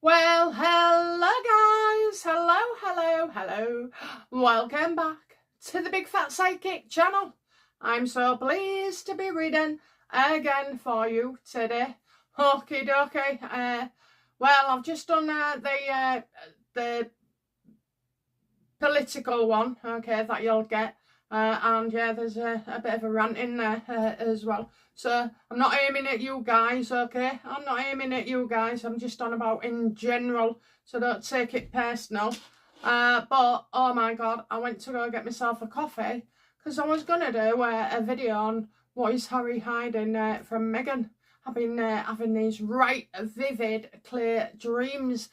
Well, hello guys, hello. Welcome back to the Big Fat Psychic channel. I'm so pleased to be reading again for you today. Okie dokie. Well, I've just done the political one, okay, that you'll get. And yeah, there's a bit of a rant in there as well. So I'm not aiming at you guys, okay? I'm not aiming at you guys. I'm just on about in general, so don't take it personal. But oh my god, I went to go get myself a coffee because I was gonna do a video on what is Harry hiding from Meghan. I've been having these right vivid, clear dreams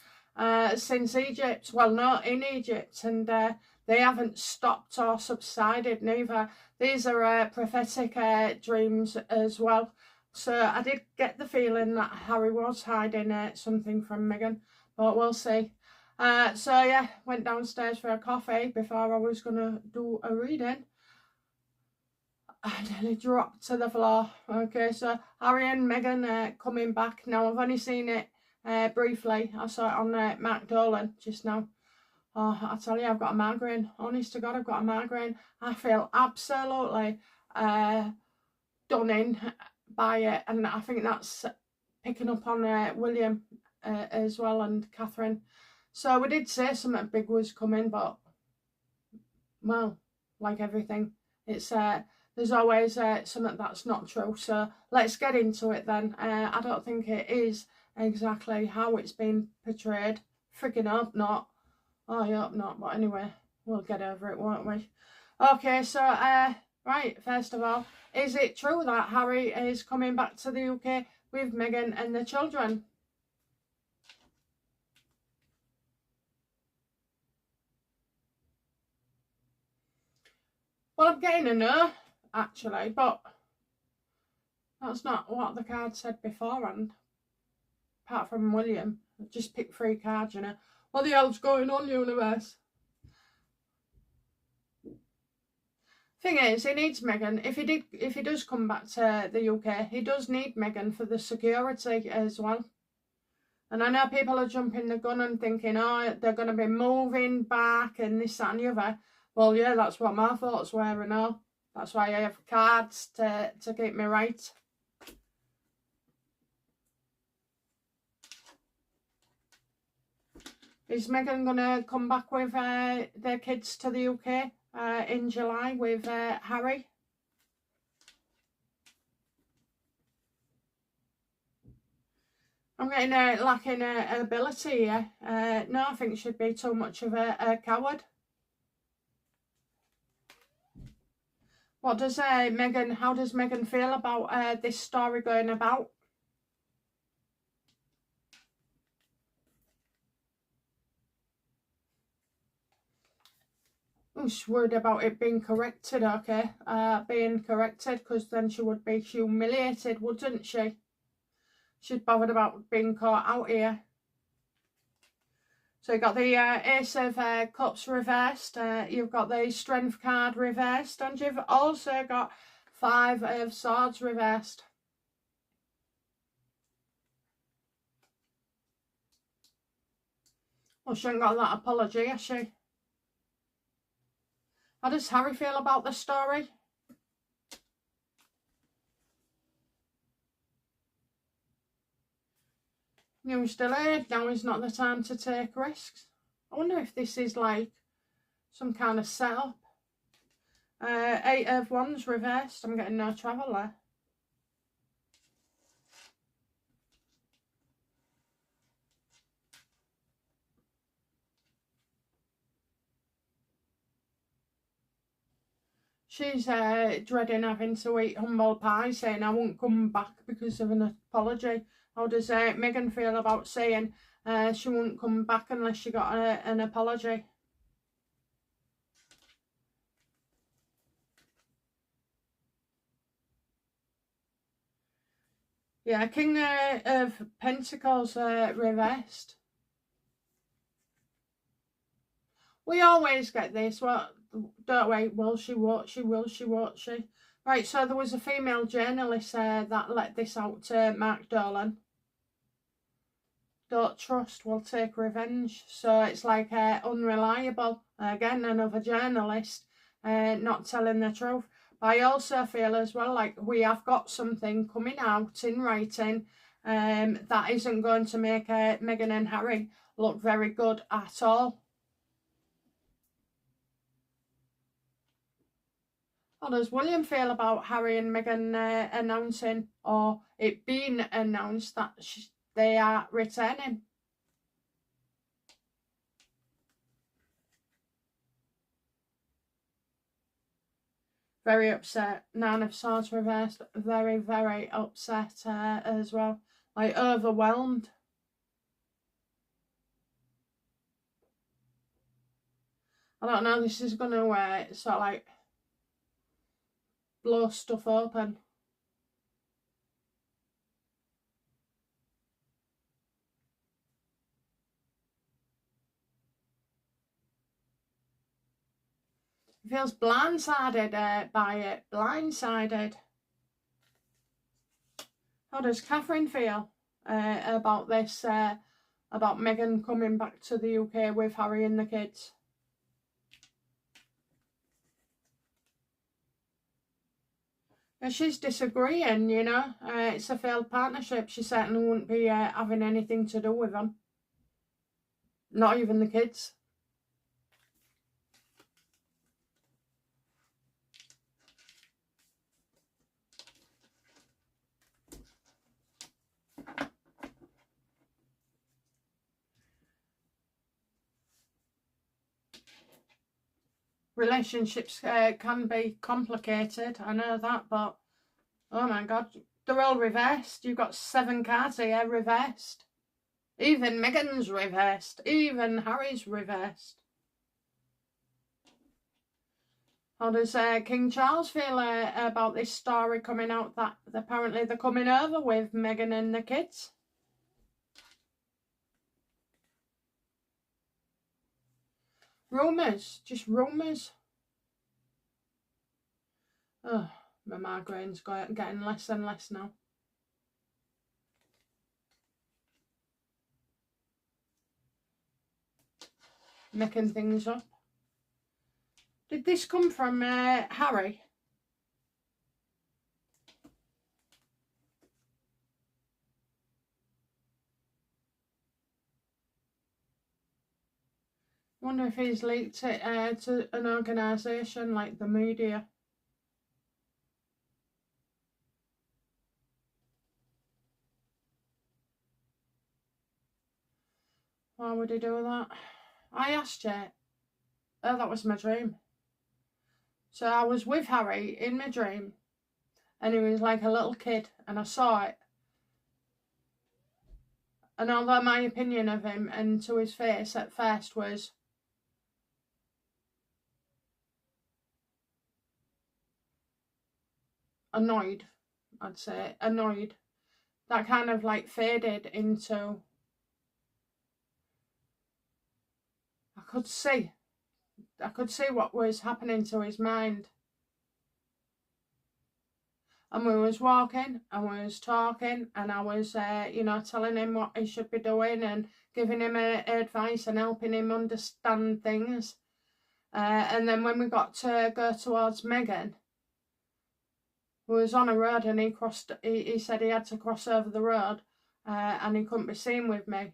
since Egypt. Well, not in Egypt, and they haven't stopped or subsided neither. These are prophetic dreams as well. So I did get the feeling that Harry was hiding something from Meghan, but we'll see. So yeah, went downstairs for a coffee before I was gonna do a reading. I nearly dropped to the floor. Okay, so Harry and Meghan coming back. Now I've only seen it briefly. I saw it on Mark Dolan just now. Oh, I tell you, I've got a migraine. Honest to God, I've got a migraine. I feel absolutely done in by it, and I think that's picking up on William as well, and Catherine. So we did say something big was coming, but well, like everything, it's there's always something that's not true. So let's get into it then. I don't think it is exactly how it's been portrayed. Freaking hope not. Oh, I hope not, but anyway, we'll get over it, won't we? Okay, so, right, first of all, is it true that Harry is coming back to the UK with Meghan and the children? Well, I'm getting a no, actually, but that's not what the card said beforehand. Apart from William, just pick 3 cards, you know. What the hell's going on, universe? Thing is, he needs Meghan. If he does come back to the UK, he does need Meghan for the security as well. And I know people are jumping the gun and thinking, oh, they're going to be moving back and this, that and the other. Well, yeah, that's what my thoughts were and all. That's why I have cards to keep me right. Is Meghan going to come back with their kids to the UK in July with Harry? I'm getting lacking ability here. No, I think she'd be too much of a coward. What does Meghan, how does Meghan feel about this story going about? She's worried about it being corrected, okay? Being corrected, because then she would be humiliated, wouldn't she? She's bothered about being caught out here. So you've got the Ace of Cups reversed, you've got the Strength card reversed, and you've also got 5 of Swords reversed. Well, she ain't got that apology, has she? How does Harry feel about the story? You're still here, now is not the time to take risks. I wonder if this is like some kind of setup. 8 of Wands reversed, I'm getting no travel there. She's dreading having to eat humble pie, saying I won't come back because of an apology. How does Meghan feel about saying she won't come back unless she got an apology? Yeah, King of Pentacles reversed. We always get this, well, don't we? Will she, won't she, will she, won't she? Right, so there was a female journalist that let this out to Mark Dolan. don't trust will take revenge. So it's like unreliable. Again, another journalist not telling the truth. But I also feel as well like we have got something coming out in writing that isn't going to make Meghan and Harry look very good at all. How does William feel about Harry and Meghan announcing, or it being announced, that they are returning? Very upset. Nine of Swords reversed. Very, very upset as well. Like overwhelmed. I don't know, this is going to sort of like blow stuff open. He feels blindsided by it. Blindsided. How does Catherine feel about this? About Meghan coming back to the UK with Harry and the kids? And she's disagreeing, you know. It's a failed partnership. She certainly wouldn't be having anything to do with them. Not even the kids. Relationships can be complicated, I know that, but oh my god, they're all reversed. You've got 7 cards here reversed. Even Meghan's reversed. Even Harry's reversed. How does King Charles feel about this story coming out that apparently they're coming over with Meghan and the kids? Rumours, just rumours. Oh, my migraine's getting less and less now. Making things up. Did this come from Harry? I wonder if he's leaked it to an organisation like the media. Why would he do that? I asked you. Oh, that was my dream. So I was with Harry in my dream, and he was like a little kid, and I saw it. And although my opinion of him and to his face at first was annoyed, I'd say, annoyed, that kind of like faded into, I could see what was happening to his mind. And we was walking and we was talking, and I was, you know, telling him what he should be doing and giving him advice and helping him understand things. And then when we got to go towards Meghan, we was on a road, and he said he had to cross over the road and he couldn't be seen with me.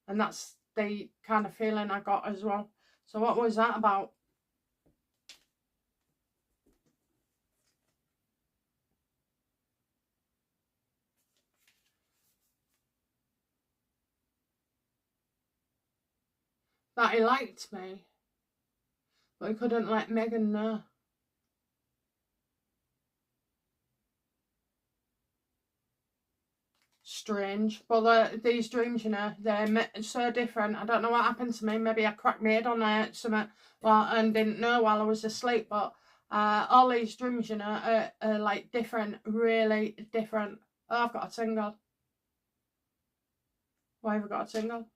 And that's the kind of feeling I got as well. So what was that about? That he liked me, but he couldn't let Meghan know. Strange. But these dreams, you know, they're so different. I don't know what happened to me. Maybe I cracked my head on something and didn't know while I was asleep. But all these dreams, you know, are like different, really different. Oh, I've got a tingle. Why have I got a tingle?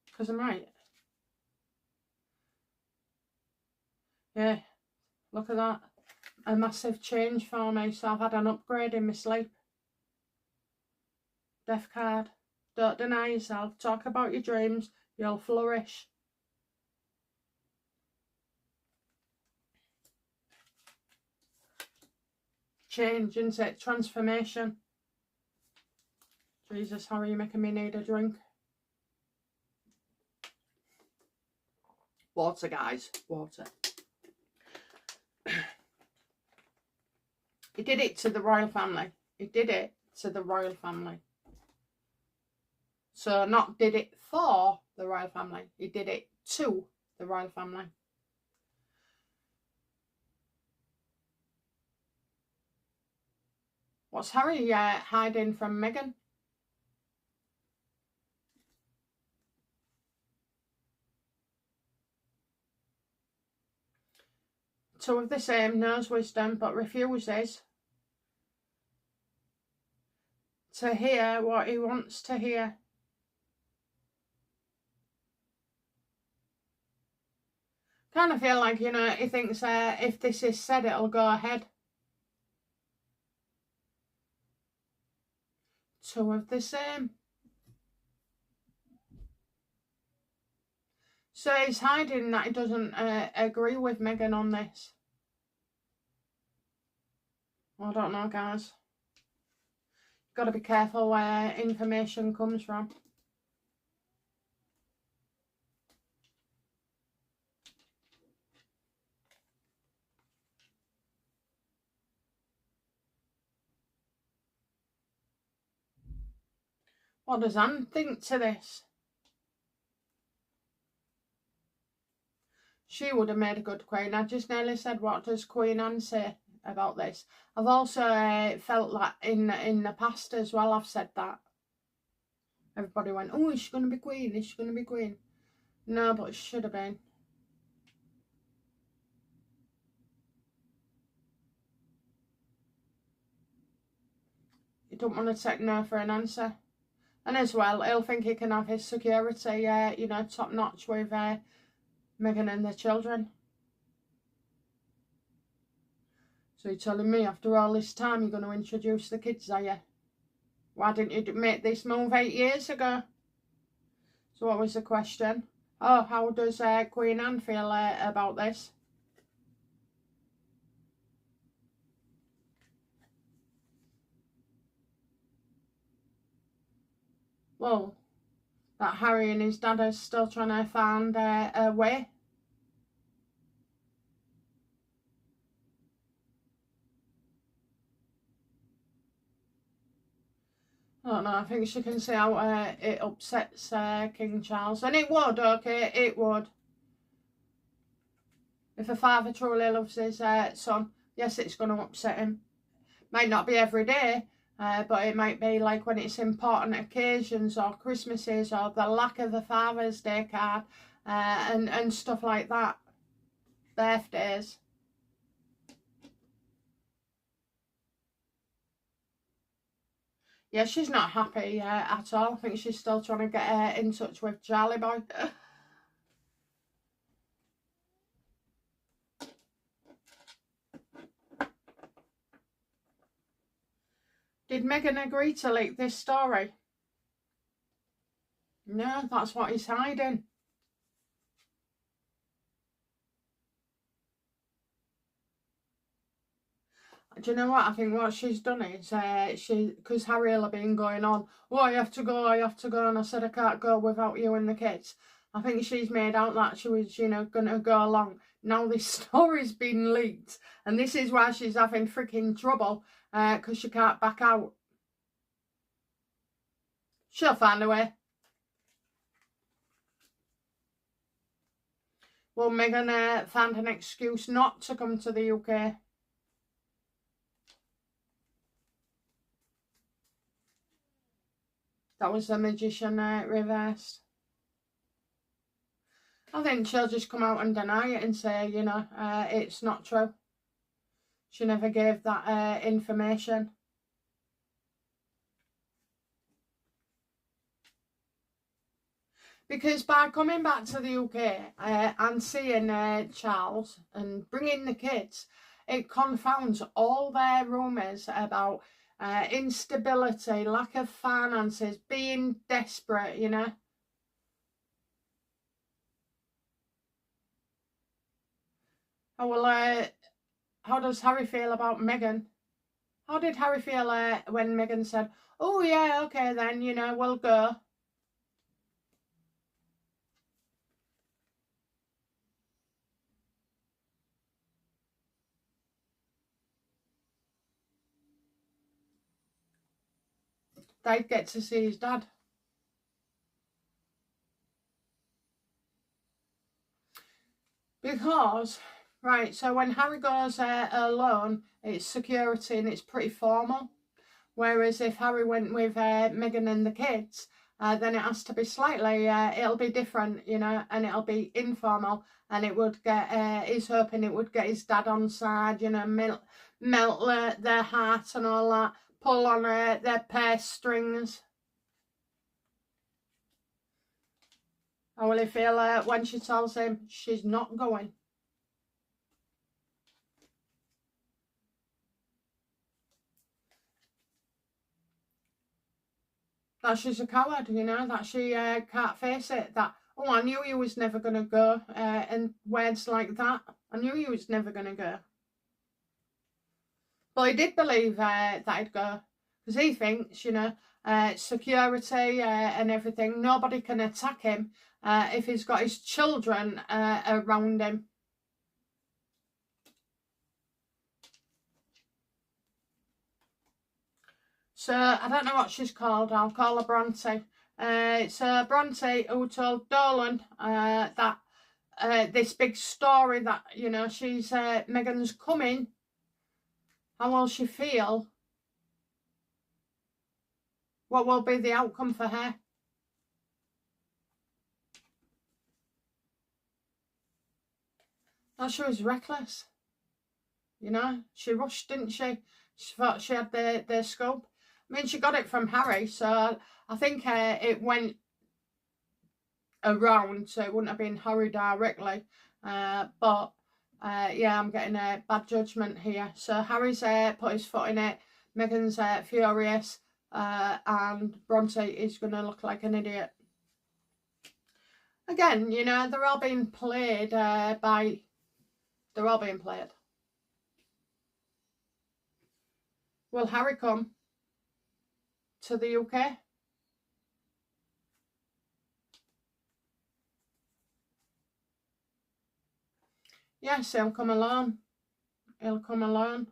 Because I'm right. Yeah, look at that. A massive change for me. So I've had an upgrade in my sleep. Death card. Don't deny yourself. Talk about your dreams. You'll flourish. Change, isn't it? Transformation. Jesus, how are you making me need a drink? Water, guys. Water. He did it to the royal family. He did it to the royal family. So not did it for the royal family. He did it to the royal family. What's Harry hiding from Meghan? Two of the same, knows wisdom but refuses to hear what he wants to hear. Kind of feel like, you know, he thinks if this is said, it'll go ahead. Two of the same. So he's hiding that he doesn't agree with Meghan on this. I don't know, guys. Got to be careful where information comes from. What does Anne think to this? She would have made a good queen. I just nearly said, what does Queen Anne say about this? I've also felt like in the past as well, I've said that. Everybody went, oh, is she going to be queen? Is she going to be queen? No, but she should have been. He don't want to take no for an answer. And as well, he'll think he can have his security, you know, top notch with Meghan and the children. So you're telling me after all this time you're going to introduce the kids, are you? Why didn't you make this move 8 years ago? So what was the question? Oh, how does Queen Anne feel about this? Well, that Harry and his dad are still trying to find a way. I don't know, I think she can see how it upsets King Charles. And it would, okay, it would. If a father truly loves his son, yes, it's going to upset him. Might not be every day, but it might be like when it's important occasions or Christmases or the lack of the Father's Day card and stuff like that. Birthdays. Yeah, she's not happy at all. I think she's still trying to get in touch with Charlie Boy. Did Meghan agree to leak this story? No, that's what he's hiding. Do you know what? I think what she's done is, because Harry will have been going on, oh, I have to go, and I said I can't go without you and the kids. I think she's made out that she was, you know, going to go along. Now this story's been leaked, and this is why she's having freaking trouble, because she can't back out. She'll find a way. Well, Meghan found an excuse not to come to the UK. That was the magician reversed. I think she'll just come out and deny it and say, you know, it's not true. She never gave that information. Because by coming back to the UK and seeing Charles and bringing the kids, it confounds all their rumours about instability, lack of finances, being desperate, you know. How does Harry feel about Meghan? How did Harry feel when Meghan said, oh yeah, okay then, you know, we'll go? They'd get to see his dad. Because, right, so when Harry goes alone, it's security and it's pretty formal. Whereas if Harry went with Meghan and the kids, then it has to be slightly, it'll be different, you know, and it'll be informal. And it would get, he's hoping it would get his dad on side, you know, melt their heart and all that, pull on their purse strings. How will he feel when she tells him she's not going? That she's a coward, you know, that she can't face it, that, oh, I knew you was never going to go, and words like that. I knew you was never going to go. But he did believe that he'd go, because he thinks, you know, security and everything, nobody can attack him if he's got his children around him. So, I don't know what she's called, I'll call her Bronte. It's Bronte who told Dolan that this big story that, you know, she's, Meghan's coming. How will she feel? What will be the outcome for her? Oh, she was reckless. You know, she rushed, didn't she? She thought she had the scope. I mean, she got it from Harry, so I think it went around, so it wouldn't have been Harry directly. But yeah, I'm getting a bad judgment here. So Harry's put his foot in it. Meghan's furious, and Bronte is going to look like an idiot. Again, you know, they're all being played they're all being played. Will Harry come to the UK? Yes, he'll come alone. He'll come alone.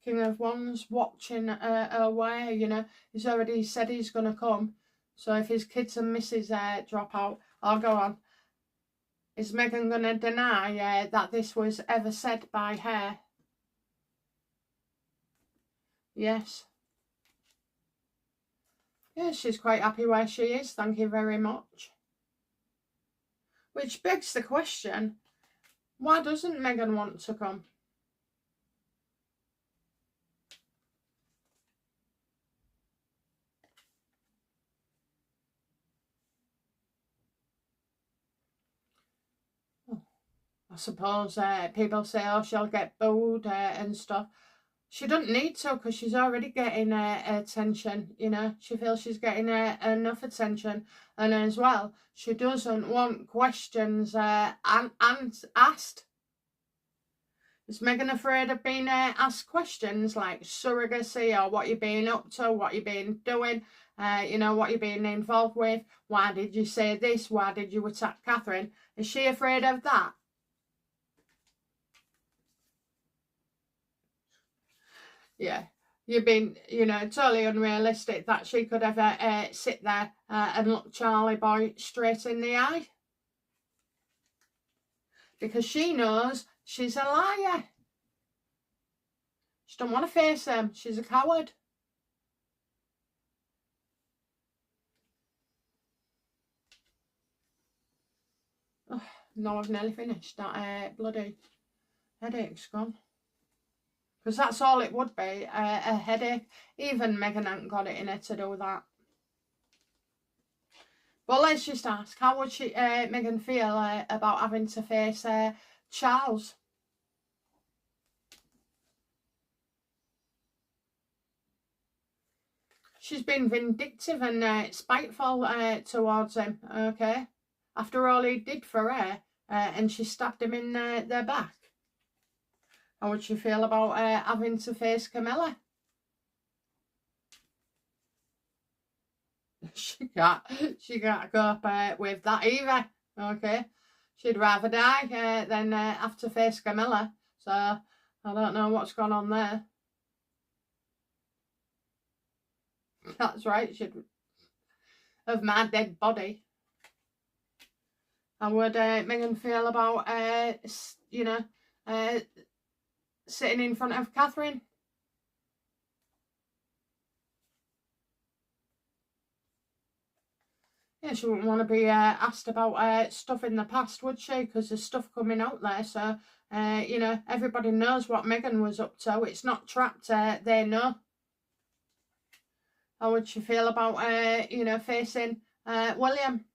King of Wands watching away, you know. He's already said he's going to come. So if his kids and missus drop out, I'll go on. Is Meghan going to deny that this was ever said by her? Yes. Yes, she's quite happy where she is. Thank you very much. Which begs the question, why doesn't Meghan want to come? I suppose people say, oh, she'll get booed and stuff. She doesn't need to, because she's already getting attention, you know. She feels she's getting enough attention. And as well, she doesn't want questions asked. Is Meghan afraid of being asked questions like surrogacy, or what you're being up to, what you're being doing, you know, what you're being involved with? Why did you say this? Why did you attack Catherine? Is she afraid of that? Yeah, you've been, you know, totally unrealistic that she could ever sit there and look Charlie Boy straight in the eye. Because she knows she's a liar. She don't want to face him. She's a coward. Oh, no, I've nearly finished. That bloody headache's gone. Because that's all it would be, a headache. Even Meghan hasn't got it in her to do that. But let's just ask, how would Meghan feel about having to face Charles? she's been vindictive and spiteful towards him, okay? After all he did for her, and she stabbed him in their back. How would she feel about having to face Camilla? She can't go up with that either, okay? She'd rather die than have to face Camilla. So, I don't know what's gone on there. That's right, she'd have my dead body. How would Meghan feel about, you know, sitting in front of Catherine? Yeah, she wouldn't want to be asked about stuff in the past, would she? Because there's stuff coming out there. So, you know, everybody knows what Meghan was up to. It's not trapped, they know. How would she feel about, you know, facing William?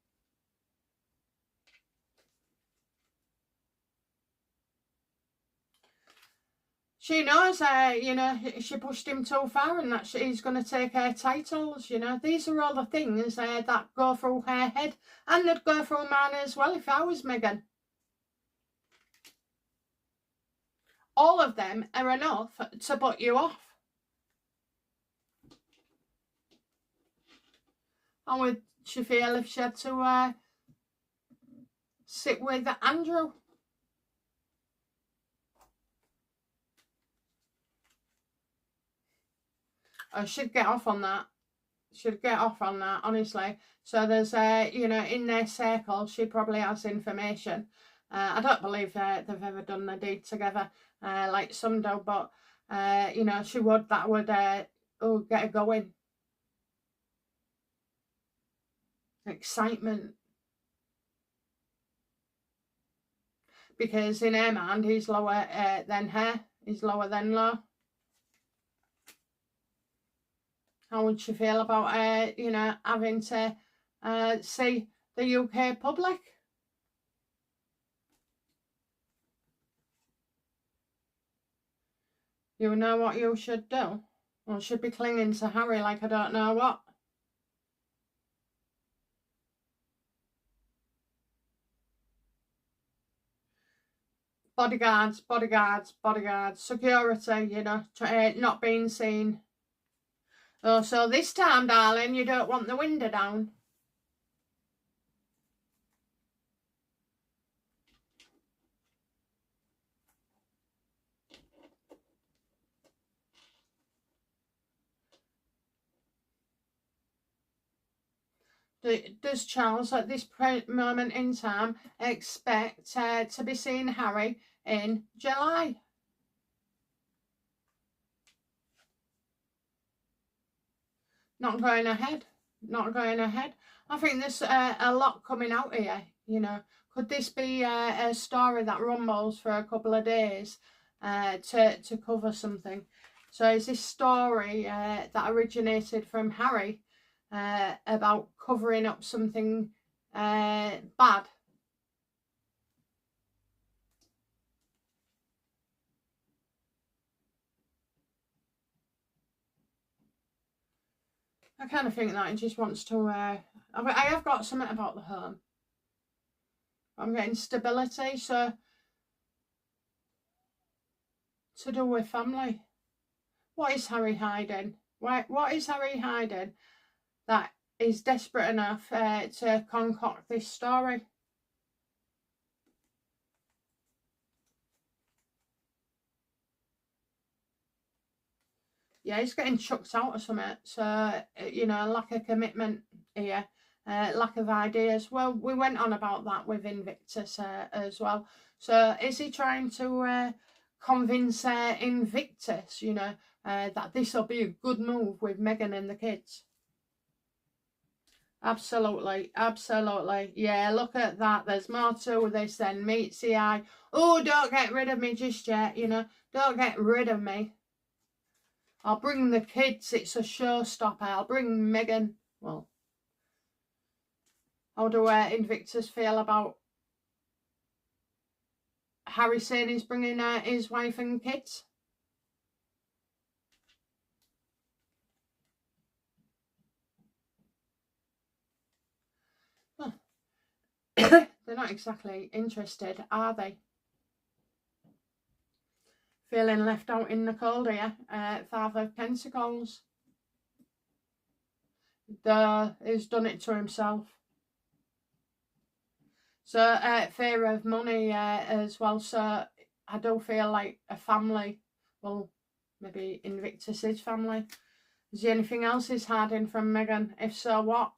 She knows, you know, she pushed him too far and that he's going to take her titles, you know. These are all the things that go through her head, and they'd go through mine as well if I was Meghan. All of them are enough to put you off. How would she feel if she had to sit with Andrew? I should get off on that. Should get off on that, honestly. So there's, you know, in their circle, she probably has information. I don't believe they've ever done the deed together, like some do, but, you know, she would, that would get her going. Excitement. Because in her mind, he's lower than her. He's lower than low. How would she feel about, you know, having to see the UK public? You know what you should do? Or should be clinging to Harry like I don't know what. Bodyguards, bodyguards, bodyguards, security, you know, not being seen. Oh, so this time, darling, you don't want the window down. Does Charles, at this moment in time, expect to be seeing Harry in July? Not going ahead. Not going ahead. I think there's a lot coming out here, you know. Could this be a story that rumbles for a couple of days to cover something? So is this story that originated from Harry about covering up something bad? I kind of think that he just wants to... I have got something about the home. I'm getting stability, so... to do with family. What is Harry hiding? What is Harry hiding that is desperate enough to concoct this story? Yeah, he's getting chucked out or something. So, you know, lack of commitment here, lack of ideas. Well, we went on about that with Invictus as well. So, is he trying to convince Invictus, you know, that this will be a good move with Meghan and the kids? Absolutely, absolutely. Yeah, look at that. There's more to this than meets the eye. Oh, don't get rid of me just yet, you know. Don't get rid of me. I'll bring the kids. It's a showstopper. I'll bring Meghan. Well, how do Invictus feel about Harry saying he's bringing his wife and kids? they're not exactly interested, are they? Feeling left out in the cold here. Five of Pentacles. He's done it to himself. So fear of money as well. So I do feel like a family, well, maybe Invictus's family. Is there anything else he's hiding from Meghan? If so, what?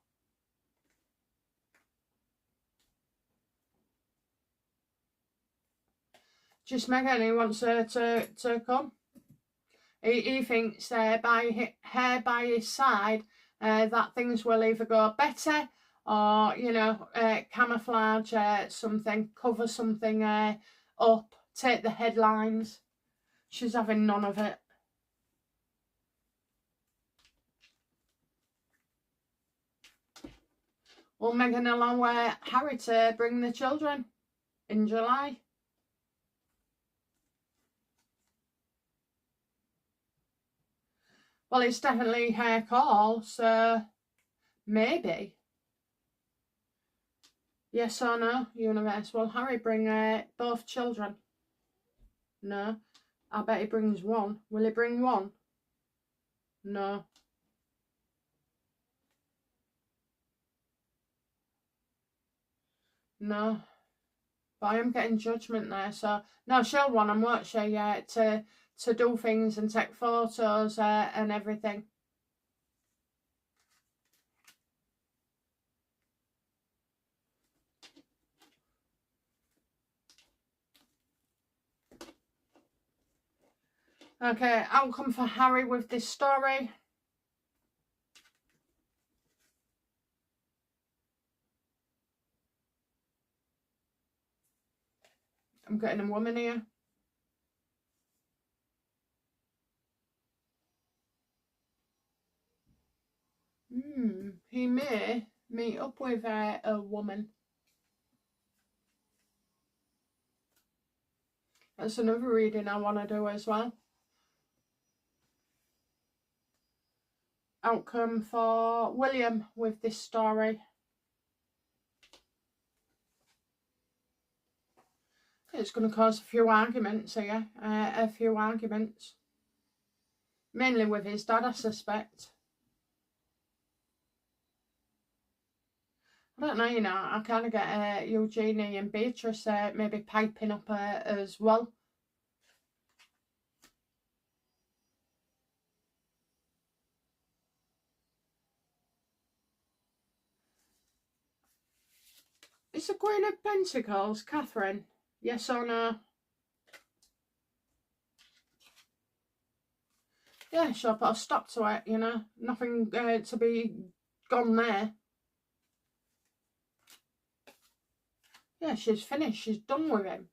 Just Meghan, he wants her to come. He thinks by her by his side that things will either go better or, you know, camouflage something, cover something up, take the headlines. She's having none of it. Will Meghan allow Harry to bring the children in July? Well, it's definitely her call, so maybe. Yes or no, universe? Will Harry bring both children? No. I bet he brings one. Will he bring one? No. No. But I am getting judgment there, so no, she'll want him, won't she? Yeah, to do things and take photos and everything. Okay, outcome for Harry with this story. I'm getting a woman here. He may meet up with a woman. That's another reading I want to do as well. Outcome for William with this story. It's going to cause a few arguments here. A few arguments. Mainly with his dad, I suspect. I don't know, you know, I kind of get Eugenie and Beatrice maybe piping up as well. It's the Queen of Pentacles, Catherine. Yes or no? Yeah, she'll put a stop to it, you know. Nothing to be gone there. Yeah, she's finished. She's done with him.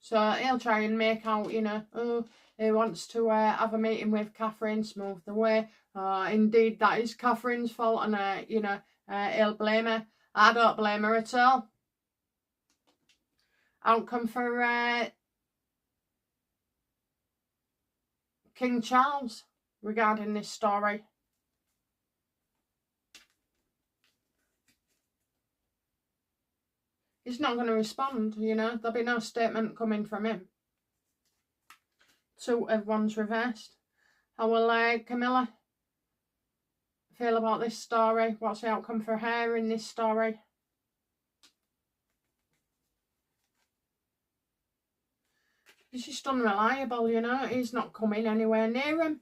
So he'll try and make out, you know, oh, he wants to have a meeting with Catherine, smooth the way. Indeed, that is Catherine's fault, and, you know, he'll blame her. I don't blame her at all. Outcome for King Charles regarding this story. He's not going to respond, you know. There'll be no statement coming from him. Two of Wands reversed. How will Camilla feel about this story? What's the outcome for her in this story? He's just unreliable, you know. He's not coming anywhere near him.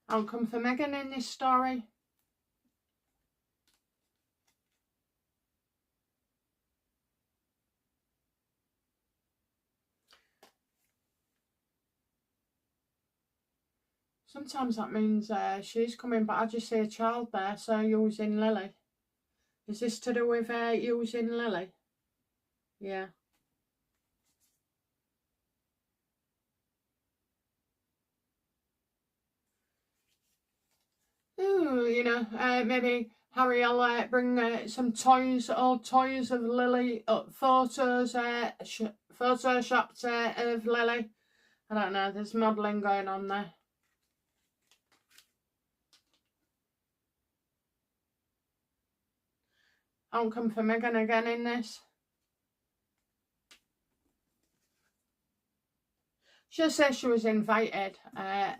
Outcome for Meghan in this story. Sometimes that means she's coming, but I just see a child there, so using Lily. Is this to do with using Lily? Yeah. Ooh, you know, maybe Harry will bring some toys, old toys of Lily, photos, photoshopped of Lily. I don't know, there's modelling going on there. outcome for Meghan again in this. She'll say she was invited,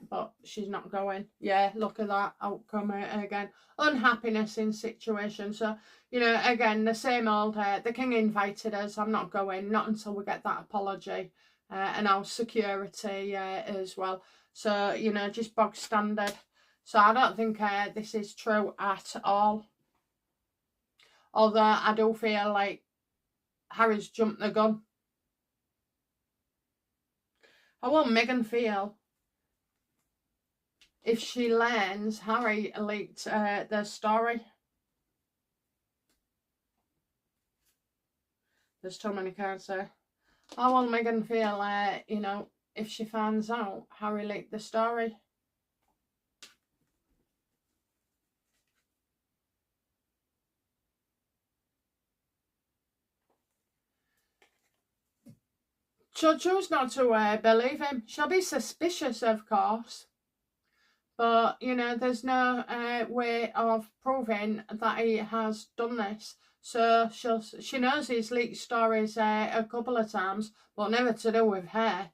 but she's not going. Yeah, look at that outcome again. Unhappiness in situation. So, you know, again, the same old, the king invited us, I'm not going, not until we get that apology. And our security as well. So, you know, just bog standard. So I don't think this is true at all. Although I do feel like Harry's jumped the gun. How will Meghan feel if she learns Harry leaked their story? There's too many cards there. How will Meghan feel, you know, if she finds out Harry leaked the story? She'll choose not to believe him. She'll be suspicious, of course. But, you know, there's no way of proving that he has done this. So she knows he's leaked stories a couple of times, but never to do with her.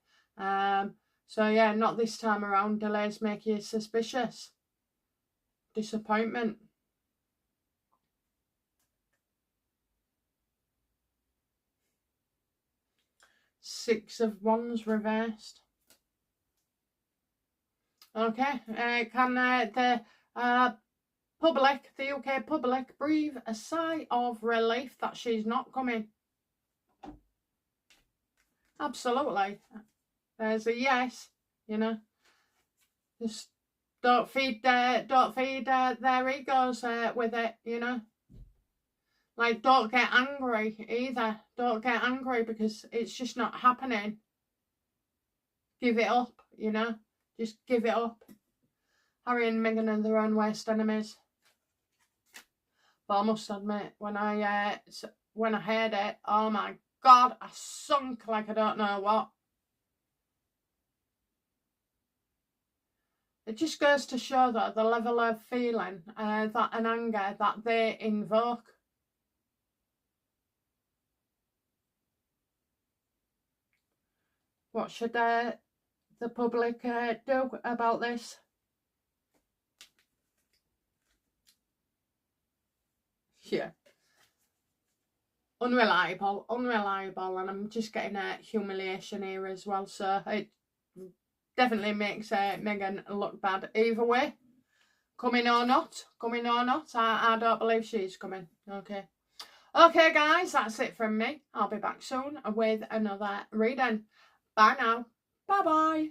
So, yeah, not this time around. Delays make you suspicious. Disappointment. Six of Wands reversed. Okay, can the public, the UK public, breathe a sigh of relief that she's not coming? Absolutely. There's a yes, you know. Just don't feed their egos with it, you know. Like, don't get angry either. Don't get angry because it's just not happening. Give it up, you know. Just give it up. Harry and Meghan are their own worst enemies. But I must admit, when I heard it, oh my God, I sunk like I don't know what. It just goes to show that the level of feeling, that and anger that they invoke. What should the public do about this? Yeah. Unreliable, and I'm just getting a humiliation here as well, so it definitely makes Meghan look bad either way. Coming or not, I don't believe she's coming. Okay, guys, that's it from me. I'll be back soon with another reading. Bye now. Bye-bye.